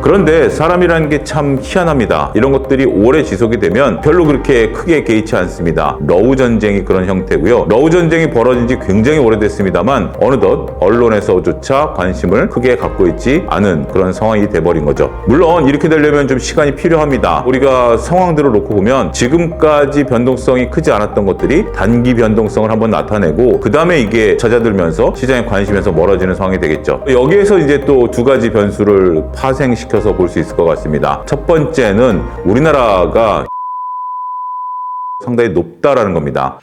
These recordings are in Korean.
그런데 사람이라는 게 참 희한합니다. 이런 것들이 오래 지속이 되면 별로 그렇게 크게 개의치 않습니다. 러우 전쟁이 그런 형태고요. 러우 전쟁이 벌어진 지 굉장히 오래됐습니다만 어느덧 언론에서조차 관심을 크게 갖고 있지 않은 그런 상황이 돼버린 거죠. 물론 이렇게 되려면 좀 시간이 필요합니다. 우리가 상황들을 놓고 보면 지금까지 변동성이 크지 않았던 것들이 단기 변동성을 한번 나타내고 그 다음에 이게 잦아들면서 시장의 관심에서 멀어지는 상황이 되겠죠. 여기에서 이제 또 두 가지 변수를 파생시켜서 볼 수 있을 것 같습니다. 첫 번째는 우리나라가 상당히 높다라는 겁니다.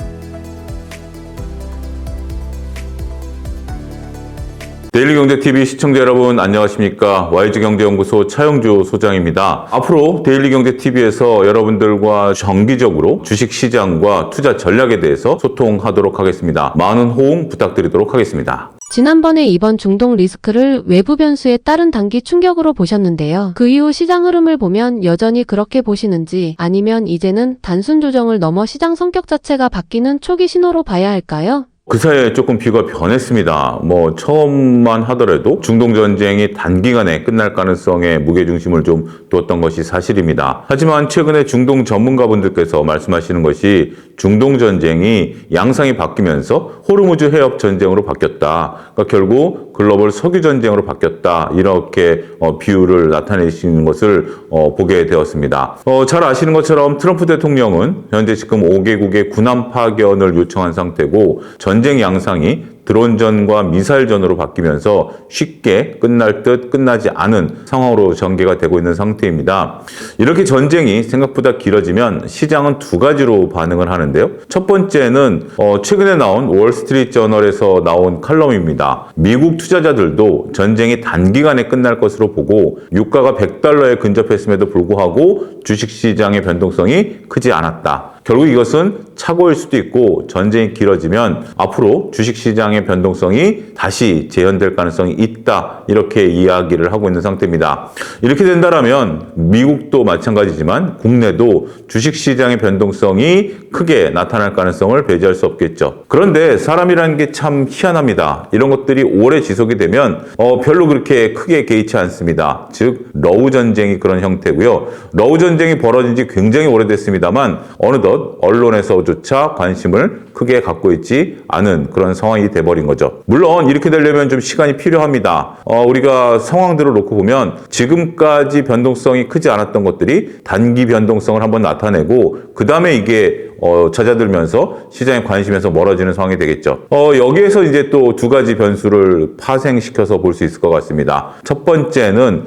데일리경제TV 시청자 여러분 안녕하십니까? YG경제연구소 차영주 소장입니다. 앞으로 데일리경제TV에서 여러분들과 정기적으로 주식시장과 투자 전략에 대해서 소통하도록 하겠습니다. 많은 호응 부탁드리도록 하겠습니다. 지난번에 이번 중동 리스크를 외부 변수에 따른 단기 충격으로 보셨는데요. 그 이후 시장 흐름을 보면 여전히 그렇게 보시는지 아니면 이제는 단순 조정을 넘어 시장 성격 자체가 바뀌는 초기 신호로 봐야 할까요? 그 사이에 조금 비가 변했습니다. 처음만 하더라도 중동전쟁이 단기간에 끝날 가능성에 무게중심을 좀 두었던 것이 사실입니다. 하지만 최근에 중동 전문가분들께서 말씀하시는 것이 중동전쟁이 양상이 바뀌면서 호르무즈 해협 전쟁으로 바뀌었다. 그러니까 결국 글로벌 석유전쟁으로 바뀌었다. 이렇게 비유를 나타내시는 것을 보게 되었습니다. 잘 아시는 것처럼 트럼프 대통령은 현재 지금 5개국의 군함 파견을 요청한 상태고 전쟁 양상이 드론전과 미사일전으로 바뀌면서 쉽게 끝날 듯 끝나지 않은 상황으로 전개가 되고 있는 상태입니다. 이렇게 전쟁이 생각보다 길어지면 시장은 두 가지로 반응을 하는데요. 첫 번째는 최근에 나온 월스트리트 저널에서 나온 칼럼입니다. 미국 투자자들도 전쟁이 단기간에 끝날 것으로 보고 유가가 $100에 근접했음에도 불구하고 주식시장의 변동성이 크지 않았다. 결국 이것은 착오일 수도 있고 전쟁이 길어지면 앞으로 주식시장의 변동성이 다시 재현될 가능성이 있다. 이렇게 이야기를 하고 있는 상태입니다. 이렇게 된다면 미국도 마찬가지지만 국내도 주식시장의 변동성이 크게 나타날 가능성을 배제할 수 없겠죠. 그런데 사람이라는 게 참 희한합니다. 이런 것들이 오래 지속이 되면 별로 그렇게 크게 개의치 않습니다. 즉 러우 전쟁이 그런 형태고요. 러우 전쟁이 벌어진 지 굉장히 오래됐습니다만 어느덧 언론에서조차 관심을 크게 갖고 있지 않은 그런 상황이 돼버린 거죠. 물론 이렇게 되려면 좀 시간이 필요합니다. 우리가 상황들을 놓고 보면 지금까지 변동성이 크지 않았던 것들이 단기 변동성을 한번 나타내고 그 다음에 이게 잦아들면서 시장의 관심에서 멀어지는 상황이 되겠죠. 여기에서 이제 또 두 가지 변수를 파생시켜서 볼 수 있을 것 같습니다. 첫 번째는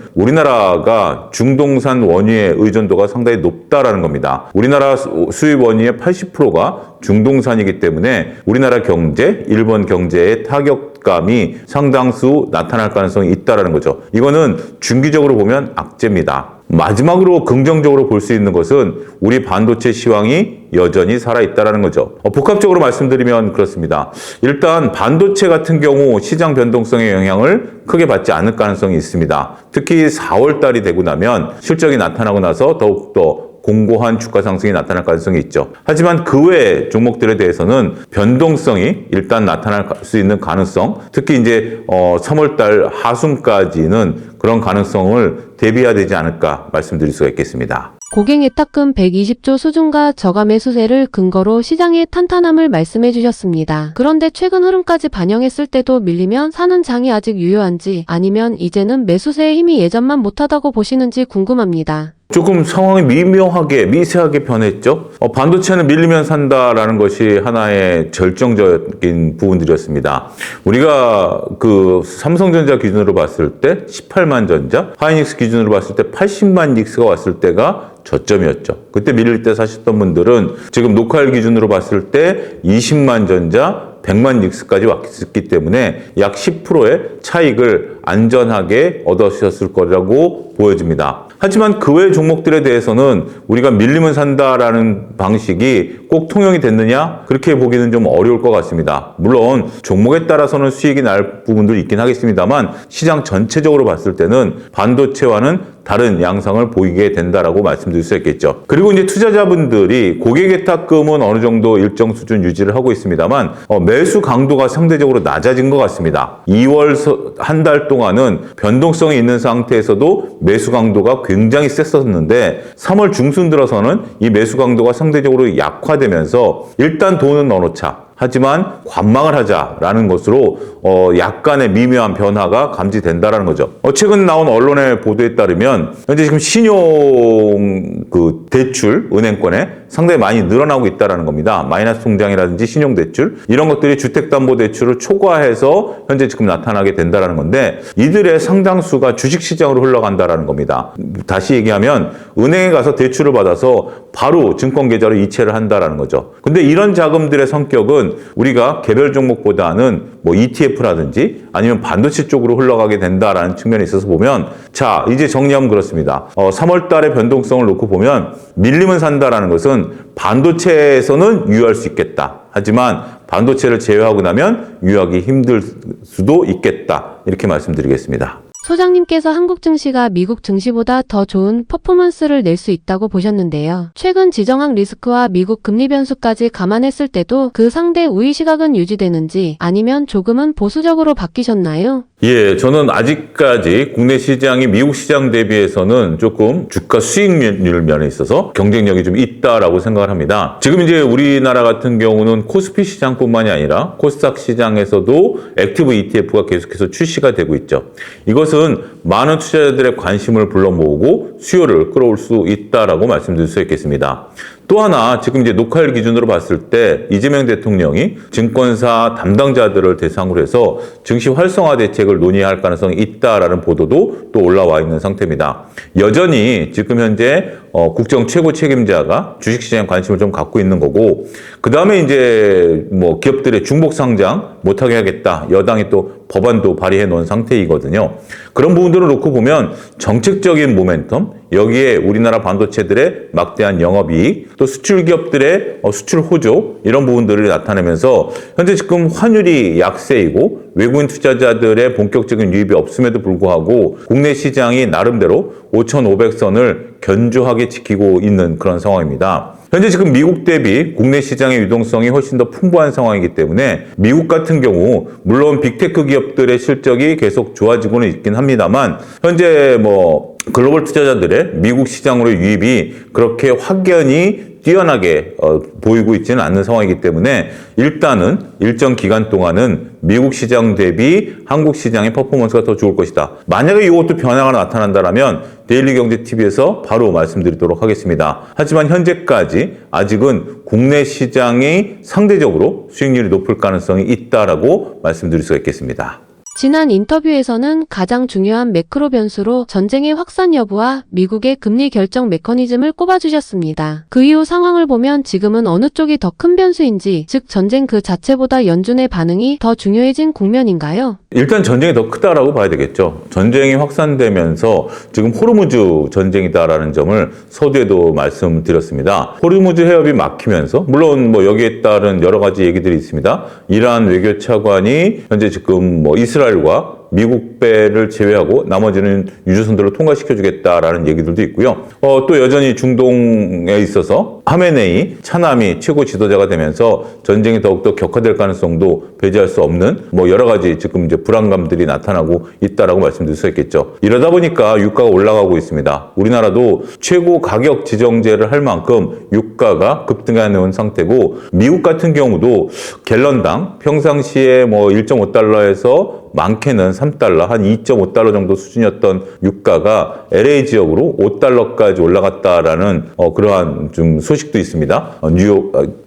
우리나라가 중동산 원유의 의존도가 상당히 높다라는 겁니다. 우리나라 수입 원유의 80%가 중동산이기 때문에 우리나라 경제, 일본 경제의 타격감이 상당수 나타날 가능성이 있다는 거죠. 이거는 중기적으로 보면 악재입니다. 마지막으로 긍정적으로 볼 수 있는 것은 우리 반도체 시황이 여전히 살아있다는 거죠. 복합적으로 말씀드리면 그렇습니다. 일단 반도체 같은 경우 시장 변동성의 영향을 크게 받지 않을 가능성이 있습니다. 특히 4월 달이 되고 나면 실적이 나타나고 나서 더욱더 공고한 주가 상승이 나타날 가능성이 있죠. 하지만 그 외 종목들에 대해서는 변동성이 일단 나타날 수 있는 가능성, 특히 이제 3월 달 하순까지는 그런 가능성을 대비해야 되지 않을까 말씀드릴 수가 있겠습니다. 고객 예탁금 120조 수준과 저가 매수세를 근거로 시장의 탄탄함을 말씀해 주셨습니다. 그런데 최근 흐름까지 반영했을 때도 밀리면 사는 장이 아직 유효한지 아니면 이제는 매수세의 힘이 예전만 못하다고 보시는지 궁금합니다. 조금 상황이 미묘하게 미세하게 변했죠. 반도체는 밀리면 산다라는 것이 하나의 결정적인 부분들이었습니다. 우리가 그 삼성전자 기준으로 봤을 때 18만 전자, 하이닉스 기준으로 봤을 때 80만 닉스가 왔을 때가 저점이었죠. 그때 밀릴 때 사셨던 분들은 지금 녹화일 기준으로 봤을 때 20만 전자, 100만 닉스까지 왔기 때문에 약 10%의 차익을 안전하게 얻으셨을 거라고 보여집니다. 하지만 그 외 종목들에 대해서는 우리가 밀리면 산다라는 방식이 꼭 통용이 됐느냐? 그렇게 보기는 좀 어려울 것 같습니다. 물론 종목에 따라서는 수익이 날 부분도 있긴 하겠습니다만 시장 전체적으로 봤을 때는 반도체와는 다른 양상을 보이게 된다라고 말씀드릴 수 있겠죠. 그리고 이제 투자자분들이 고객예탁금은 어느 정도 일정 수준 유지를 하고 있습니다만 매수 강도가 상대적으로 낮아진 것 같습니다. 2월 한 달 동안은 변동성이 있는 상태에서도 매수 강도가 굉장히 셌었는데 3월 중순 들어서는 이 매수 강도가 상대적으로 약화되면서 일단 돈은 넣어놓자. 하지만 관망을 하자라는 것으로 약간의 미묘한 변화가 감지된다라는 거죠. 최근 나온 언론의 보도에 따르면 현재 지금 신용 대출 은행권에 상당히 많이 늘어나고 있다라는 겁니다. 마이너스 통장이라든지 신용 대출 이런 것들이 주택담보대출을 초과해서 현재 지금 나타나게 된다라는 건데 이들의 상당수가 주식시장으로 흘러간다라는 겁니다. 다시 얘기하면 은행에 가서 대출을 받아서 바로 증권계좌로 이체를 한다라는 거죠. 근데 이런 자금들의 성격은 우리가 개별 종목보다는 뭐 ETF라든지 아니면 반도체 쪽으로 흘러가게 된다라는 측면에 있어서 보면 자 이제 정리하면 그렇습니다. 3월 달의 변동성을 놓고 보면 밀리면 산다라는 것은 반도체에서는 유효할 수 있겠다. 하지만 반도체를 제외하고 나면 유효하기 힘들 수도 있겠다. 이렇게 말씀드리겠습니다. 소장님께서 한국 증시가 미국 증시보다 더 좋은 퍼포먼스를 낼 수 있다고 보셨는데요. 최근 지정학 리스크와 미국 금리 변수까지 감안했을 때도 그 상대 우위 시각은 유지되는지 아니면 조금은 보수적으로 바뀌셨나요? 예, 저는 아직까지 국내 시장이 미국 시장 대비해서는 조금 주가 수익률 면에 있어서 경쟁력이 좀 있다라고 생각을 합니다. 지금 이제 우리나라 같은 경우는 코스피 시장뿐만이 아니라 코스닥 시장에서도 액티브 ETF가 계속해서 출시가 되고 있죠. 이것은 많은 투자자들의 관심을 불러 모으고 수요를 끌어올 수 있다라고 말씀드릴 수 있겠습니다. 또 하나 지금 이제 녹화일 기준으로 봤을 때 이재명 대통령이 증권사 담당자들을 대상으로 해서 증시 활성화 대책을 논의할 가능성이 있다라는 보도도 또 올라와 있는 상태입니다. 여전히 지금 현재 국정 최고 책임자가 주식시장에 관심을 좀 갖고 있는 거고 그 다음에 이제 뭐 기업들의 중복 상장 못하게 하겠다. 여당이 또 법안도 발의해 놓은 상태이거든요. 그런 부분들을 놓고 보면 정책적인 모멘텀 여기에 우리나라 반도체들의 막대한 영업이익 또 수출 기업들의 수출 호조 이런 부분들을 나타내면서 현재 지금 환율이 약세이고 외국인 투자자들의 본격적인 유입이 없음에도 불구하고 국내 시장이 나름대로 5,500선을 견조하게 지키고 있는 그런 상황입니다. 현재 지금 미국 대비 국내 시장의 유동성이 훨씬 더 풍부한 상황이기 때문에 미국 같은 경우 물론 빅테크 기업들의 실적이 계속 좋아지고는 있긴 합니다만 현재 뭐 글로벌 투자자들의 미국 시장으로 유입이 그렇게 확연히 뛰어나게 보이고 있지는 않는 상황이기 때문에 일단은 일정 기간 동안은 미국 시장 대비 한국 시장의 퍼포먼스가 더 좋을 것이다. 만약에 이것도 변화가 나타난다면 데일리경제TV에서 바로 말씀드리도록 하겠습니다. 하지만 현재까지 아직은 국내 시장이 상대적으로 수익률이 높을 가능성이 있다라고 말씀드릴 수가 있겠습니다. 지난 인터뷰에서는 가장 중요한 매크로 변수로 전쟁의 확산 여부와 미국의 금리 결정 메커니즘을 꼽아주셨습니다. 그 이후 상황을 보면 지금은 어느 쪽이 더 큰 변수인지, 즉 전쟁 그 자체보다 연준의 반응이 더 중요해진 국면인가요? 일단 전쟁이 더 크다라고 봐야 되겠죠. 전쟁이 확산되면서 지금 호르무즈 전쟁이다라는 점을 서두에도 말씀드렸습니다. 호르무즈 해협이 막히면서 물론 뭐 여기에 따른 여러 가지 얘기들이 있습니다. 이란 외교차관이 현재 지금 뭐 이스라엘과 미국 배를 제외하고 나머지는 유조선들로 통과시켜주겠다라는 얘기들도 있고요. 또 여전히 중동에 있어서 하메네이, 차남이 최고 지도자가 되면서 전쟁이 더욱더 격화될 가능성도 배제할 수 없는 뭐 여러 가지 지금 이제 불안감들이 나타나고 있다라고 말씀드릴 수 있겠죠. 이러다 보니까 유가가 올라가고 있습니다. 우리나라도 최고 가격 지정제를 할 만큼 유가가 급등해 놓은 상태고 미국 같은 경우도 갤런당 평상시에 뭐 1.5달러에서 많게는 3달러, 한 2.5달러 정도 수준이었던 유가가 LA 지역으로 5달러까지 올라갔다라는 그러한 좀 소식도 있습니다.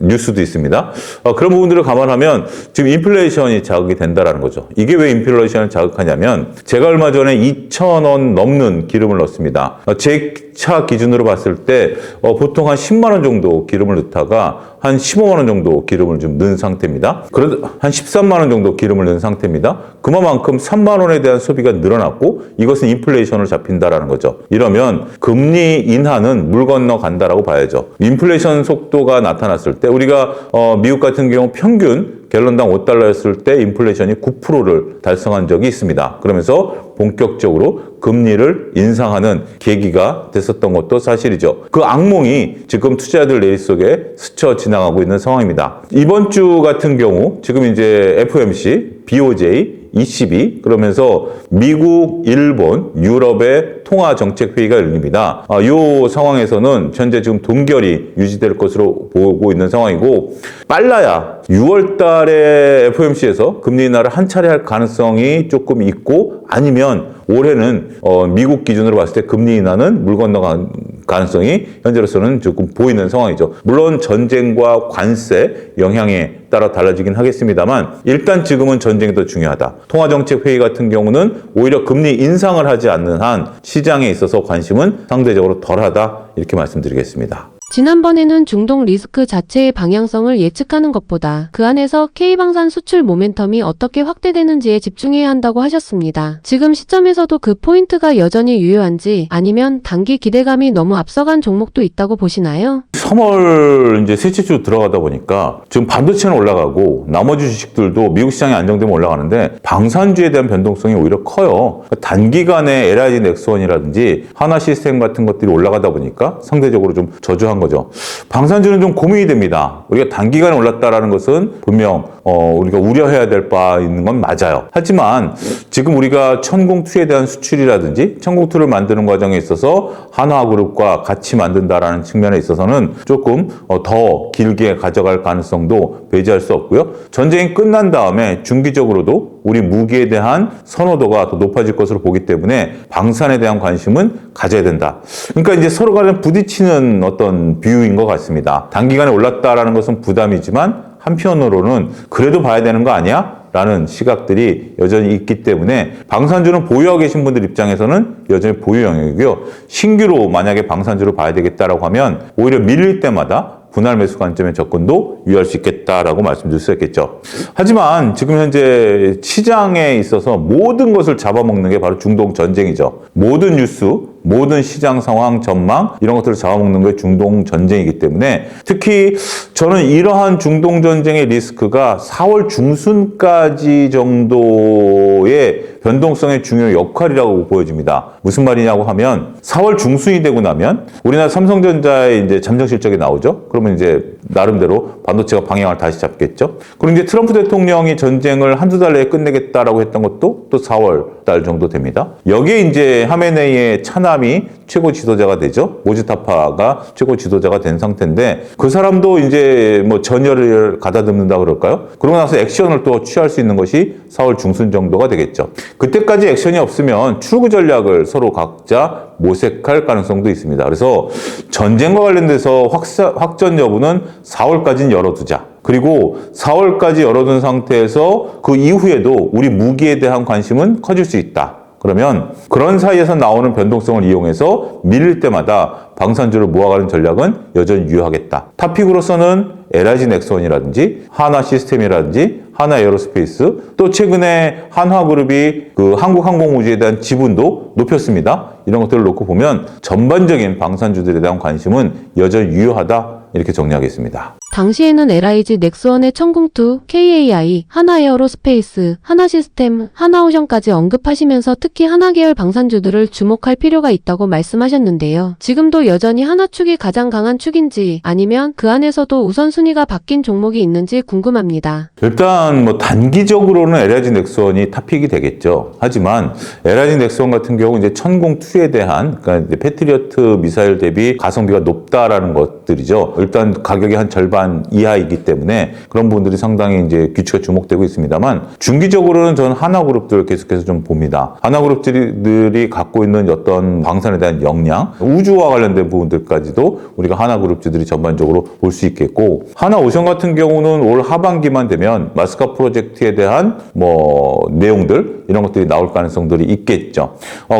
뉴스도 있습니다. 그런 부분들을 감안하면 지금 인플레이션이 자극이 된다라는 거죠. 이게 왜 인플레이션을 자극하냐면 제가 얼마 전에 2,000원 넘는 기름을 넣습니다. 제 차 기준으로 봤을 때 보통 한 10만 원 정도 기름을 넣다가 한 15만 원 정도 기름을 좀 넣은 상태입니다. 그래도 한 13만 원 정도 기름을 넣은 상태입니다. 그만큼 3만 원에 대한 소비가 늘어났고 이것은 인플레이션으로 잡힌다라는 거죠. 이러면 금리 인하는 물 건너 간다라고 봐야죠. 인플레이션 속도가 나타났을 때 우리가 미국 같은 경우 평균 갤런당 5달러였을 때 인플레이션이 9%를 달성한 적이 있습니다. 그러면서 본격적으로 금리를 인상하는 계기가 됐었던 것도 사실이죠. 그 악몽이 지금 투자자들 내리 속에 스쳐 지나가고 있는 상황입니다. 이번 주 같은 경우 지금 이제 FOMC, BOJ, ECB 그러면서 미국, 일본, 유럽의 통화 정책 회의가 열립니다. 이 상황에서는 현재 지금 동결이 유지될 것으로 보고 있는 상황이고 빨라야 6월 달에 FOMC에서 금리 인하를 한 차례 할 가능성이 조금 있고 아니면 올해는 미국 기준으로 봤을 때 금리 인하는 물 건너간 가능성이 현재로서는 조금 보이는 상황이죠. 물론 전쟁과 관세 영향에 따라 달라지긴 하겠습니다만 일단 지금은 전쟁이 더 중요하다. 통화정책회의 같은 경우는 오히려 금리 인상을 하지 않는 한 시장에 있어서 관심은 상대적으로 덜하다 이렇게 말씀드리겠습니다. 지난번에는 중동 리스크 자체의 방향성을 예측하는 것보다 그 안에서 K방산 수출 모멘텀이 어떻게 확대되는지에 집중해야 한다고 하셨습니다. 지금 시점에서도 그 포인트가 여전히 유효한지 아니면 단기 기대감이 너무 앞서간 종목도 있다고 보시나요? 3월 이제 셋째 주 들어가다 보니까 지금 반도체는 올라가고 나머지 주식들도 미국 시장이 안정되면 올라가는데 방산주에 대한 변동성이 오히려 커요. 단기간에 LIG 넥스원이라든지 하나 시스템 같은 것들이 올라가다 보니까 상대적으로 좀 저조한 거죠. 방산주는 좀 고민이 됩니다. 우리가 단기간에 올랐다라는 것은 분명 우리가 우려해야 될 바 있는 건 맞아요. 하지만 지금 우리가 천공2에 대한 수출이라든지 천공2를 만드는 과정에 있어서 한화그룹과 같이 만든다라는 측면에 있어서는 조금 더 길게 가져갈 가능성도 배제할 수 없고요. 전쟁이 끝난 다음에 중기적으로도 우리 무기에 대한 선호도가 더 높아질 것으로 보기 때문에 방산에 대한 관심은 가져야 된다. 그러니까 이제 서로 간에 부딪히는 어떤 비유인 것 같습니다. 단기간에 올랐다라는 것은 부담이지만 한편으로는 그래도 봐야 되는 거 아니야? 라는 시각들이 여전히 있기 때문에 방산주는 보유하고 계신 분들 입장에서는 여전히 보유 영역이고요. 신규로 만약에 방산주를 봐야 되겠다라고 하면 오히려 밀릴 때마다 분할 매수 관점의 접근도 유의할 수 있겠다라고 말씀드릴 수 있겠죠. 하지만 지금 현재 시장에 있어서 모든 것을 잡아먹는 게 바로 중동 전쟁이죠. 모든 뉴스, 모든 시장 상황, 전망 이런 것들을 잡아먹는 게 중동 전쟁이기 때문에 특히 저는 이러한 중동 전쟁의 리스크가 4월 중순까지 정도의 변동성의 중요 역할이라고 보여집니다. 무슨 말이냐고 하면 4월 중순이 되고 나면 우리나라 삼성전자의 이제 잠정 실적이 나오죠. 그러면 이제 나름대로 반도체가 방향을 다시 잡겠죠. 그리고 이제 트럼프 대통령이 전쟁을 한두 달 내에 끝내겠다라고 했던 것도 또 4월 달 정도 됩니다. 여기에 이제 하메네이의 차남이 최고 지도자가 되죠. 모지타파가 최고 지도자가 된 상태인데 그 사람도 이제 뭐 전열을 가다듬는다 그럴까요? 그러고 나서 액션을 또 취할 수 있는 것이 4월 중순 정도가 되겠죠. 그때까지 액션이 없으면 출구 전략을 서로 각자 모색할 가능성도 있습니다. 그래서 전쟁과 관련돼서 확전 여부는 4월까지는 열어두자. 그리고 4월까지 열어둔 상태에서 그 이후에도 우리 무기에 대한 관심은 커질 수 있다. 그러면 그런 사이에서 나오는 변동성을 이용해서 밀릴 때마다 방산주를 모아가는 전략은 여전히 유효하겠다. 탑픽으로서는 LIG 넥스원이라든지 하나 시스템이라든지 하나 에어로스페이스 또 최근에 한화그룹이 그 한국항공우주에 대한 지분도 높였습니다. 이런 것들을 놓고 보면 전반적인 방산주들에 대한 관심은 여전히 유효하다. 이렇게 정리하겠습니다. 당시에는 LIG 넥스원의 천궁2, KAI, 하나에어로스페이스, 하나시스템, 하나오션까지 언급하시면서 특히 하나계열 방산주들을 주목할 필요가 있다고 말씀하셨는데요. 지금도 여전히 하나축이 가장 강한 축인지 아니면 그 안에서도 우선순위가 바뀐 종목이 있는지 궁금합니다. 일단 뭐 단기적으로는 LIG 넥스원이 탑픽이 되겠죠. 하지만 LIG 넥스원 같은 경우 이제 천공2에 대한 그러니까 이제 패트리어트 미사일 대비 가성비가 높다라는 것들이죠. 일단 가격이 한 절반 이하이기 때문에 그런 부분들이 상당히 이제 귀추가 주목되고 있습니다만 중기적으로는 저는 하나그룹들 계속해서 좀 봅니다. 하나그룹들이 갖고 있는 어떤 방산에 대한 역량, 우주와 관련된 부분들까지도 우리가 하나그룹주들이 전반적으로 볼 수 있겠고 하나오션 같은 경우는 올 하반기만 되면 마스카 프로젝트에 대한 뭐 내용들 이런 것들이 나올 가능성들이 있겠죠.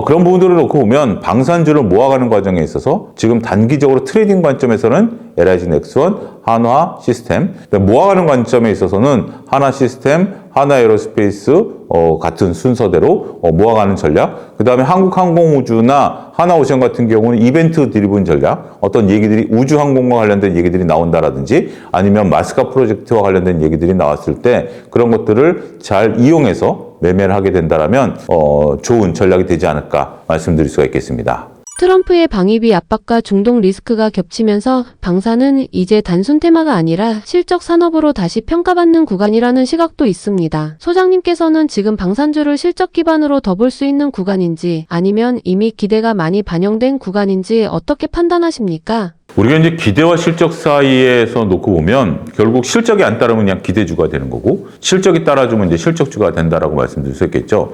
그런 부분들을 놓고 보면 방산주를 모아가는 과정에 있어서 지금 단기적으로 트레이딩 관점에서는 LIG 넥스원, 한화 시스템 모아가는 관점에 있어서는 하나 시스템, 하나에어로스페이스 같은 순서대로 모아가는 전략, 그 다음에 한국항공우주나 하나오션 같은 경우는 이벤트 드리븐 전략, 어떤 얘기들이 우주항공과 관련된 얘기들이 나온다라든지 아니면 마스카 프로젝트와 관련된 얘기들이 나왔을 때 그런 것들을 잘 이용해서 매매를 하게 된다면 좋은 전략이 되지 않을까 말씀드릴 수가 있겠습니다. 트럼프의 방위비 압박과 중동 리스크가 겹치면서 방산은 이제 단순 테마가 아니라 실적 산업으로 다시 평가받는 구간이라는 시각도 있습니다. 소장님께서는 지금 방산주를 실적 기반으로 더 볼 수 있는 구간인지 아니면 이미 기대가 많이 반영된 구간인지 어떻게 판단하십니까? 우리가 이제 기대와 실적 사이에서 놓고 보면 결국 실적이 안 따르면 그냥 기대주가 되는 거고 실적이 따라주면 이제 실적주가 된다라고 말씀드릴 수 있겠죠.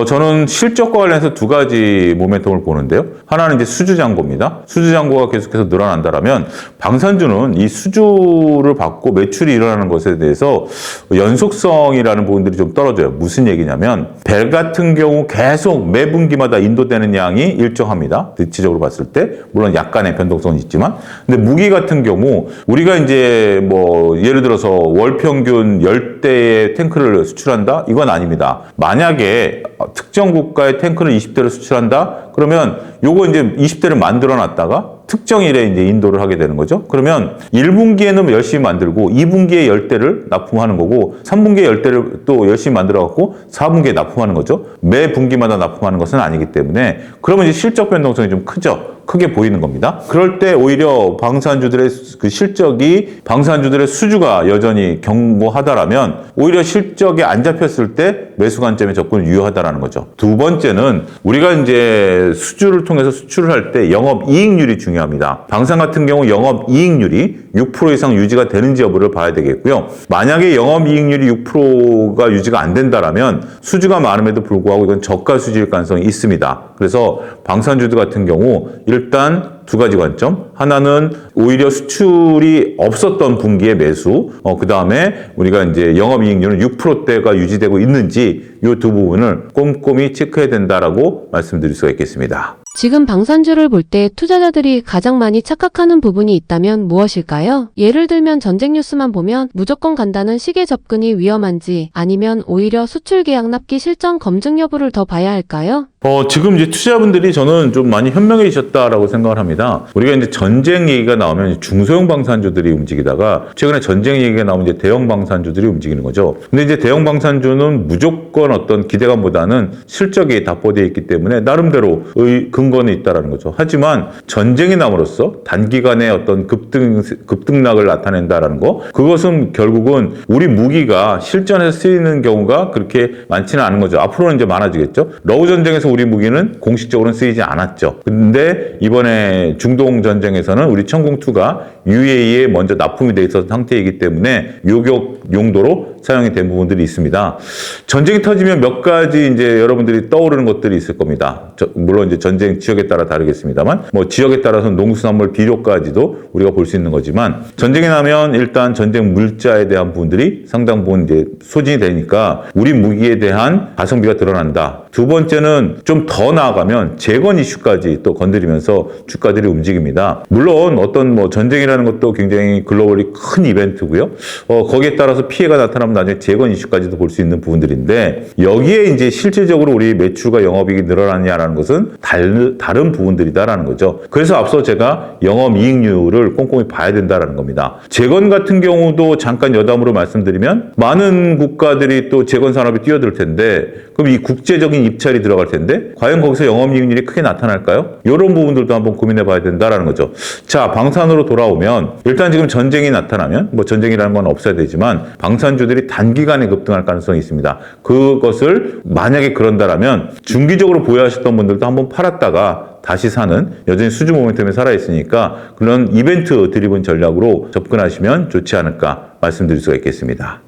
저는 실적과 관련해서 두 가지 모멘텀을 보는데요. 하나는 이제 수주잔고입니다. 수주잔고가 계속해서 늘어난다라면 방산주는 이 수주를 받고 매출이 일어나는 것에 대해서 연속성이라는 부분들이 좀 떨어져요. 무슨 얘기냐면 벨 같은 경우 계속 매 분기마다 인도되는 양이 일정합니다. 대체적으로 봤을 때 물론 약간의 변동성은 있지만 근데 무기 같은 경우 우리가 이제 뭐 예를 들어서 월 평균 10대의 탱크를 수출한다? 이건 아닙니다. 만약에 특정 국가의 탱크를 20대를 수출한다? 그러면 요거 이제 20대를 만들어 놨다가 특정 일에 이제 인도를 하게 되는 거죠. 그러면 1분기에는 열심히 만들고 2분기에 10대를 납품하는 거고 3분기에 10대를 또 열심히 만들어 갖고 4분기에 납품하는 거죠. 매 분기마다 납품하는 것은 아니기 때문에 그러면 이제 실적 변동성이 좀 크게 보이는 겁니다. 그럴 때 오히려 방산주들의 그 실적이 방산주들의 수주가 여전히 견고하다라면 오히려 실적이 안 잡혔을 때 매수 관점에 접근을 유효하다라는 거죠. 두 번째는 우리가 이제 수주를 통해서 수출을 할 때 영업이익률이 중요합니다. 방산 같은 경우 영업이익률이 6% 이상 유지가 되는지 여부를 봐야 되겠고요. 만약에 영업이익률이 6%가 유지가 안 된다라면 수주가 많음에도 불구하고 이건 저가 수주일 가능성이 있습니다. 그래서 방산주들 같은 경우 일단 두 가지 관점. 하나는 오히려 수출이 없었던 분기의 매수. 그 다음에 우리가 이제 영업이익률은 6%대가 유지되고 있는지 이 두 부분을 꼼꼼히 체크해야 된다라고 말씀드릴 수가 있겠습니다. 지금 방산주를 볼 때 투자자들이 가장 많이 착각하는 부분이 있다면 무엇일까요? 예를 들면 전쟁 뉴스만 보면 무조건 간다는 식의 접근이 위험한지 아니면 오히려 수출 계약 납기 실정 검증 여부를 더 봐야 할까요? 지금 이제 투자자분들이 저는 좀 많이 현명해지셨다라고 생각을 합니다. 우리가 이제 전쟁 얘기가 나오면 중소형 방산주들이 움직이다가 최근에 전쟁 얘기가 나오면 이제 대형 방산주들이 움직이는 거죠. 근데 이제 대형 방산주는 무조건 어떤 기대감보다는 실적이 답보되어 있기 때문에 나름대로 근거는 있다라는 거죠. 하지만 전쟁이 남으로써 단기간에 어떤 급등락을 나타낸다라는 거, 그것은 결국은 우리 무기가 실전에서 쓰이는 경우가 그렇게 많지는 않은 거죠. 앞으로는 이제 많아지겠죠. 러우 전쟁에서 우리 무기는 공식적으로는 쓰이지 않았죠. 근데 이번에 중동 전쟁에서는 우리 천공2가 UAE에 먼저 납품이 돼 있었던 상태이기 때문에 요격 용도로 사용이 된 부분들이 있습니다. 전쟁이 터지면 몇 가지 이제 여러분들이 떠오르는 것들이 있을 겁니다. 물론 이제 전쟁 지역에 따라 다르겠습니다만, 뭐 지역에 따라서는 농수산물 비료까지도 우리가 볼 수 있는 거지만, 전쟁이 나면 일단 전쟁 물자에 대한 부분들이 상당 부분 이제 소진이 되니까 우리 무기에 대한 가성비가 드러난다. 두 번째는 좀 더 나아가면 재건 이슈까지 또 건드리면서 주가들이 움직입니다. 물론 어떤 뭐 전쟁이라는 것도 굉장히 글로벌리 큰 이벤트고요. 거기에 따라서 피해가 나타나면 나중에 재건 이슈까지도 볼 수 있는 부분들인데, 여기에 이제 실질적으로 우리 매출과 영업이익이 늘어나느냐라는 것은 다른 부분들이다라는 거죠. 그래서 앞서 제가 영업이익률을 꼼꼼히 봐야 된다라는 겁니다. 재건 같은 경우도 잠깐 여담으로 말씀드리면 많은 국가들이 또 재건 산업에 뛰어들 텐데, 그럼 이 국제적인 입찰이 들어갈 텐데 과연 거기서 영업이익률이 크게 나타날까요? 이런 부분들도 한번 고민해 봐야 된다라는 거죠. 자, 방산으로 돌아오면 일단 지금 전쟁이 나타나면 뭐 전쟁이라는 건 없어야 되지만 방산주들이 단기간에 급등할 가능성이 있습니다. 그것을 만약에 그런다라면 중기적으로 보유하셨던 분들도 한번 팔았다가 다시 사는, 여전히 수주 모멘텀이 살아있으니까 그런 이벤트 드리븐 전략으로 접근하시면 좋지 않을까 말씀드릴 수가 있겠습니다.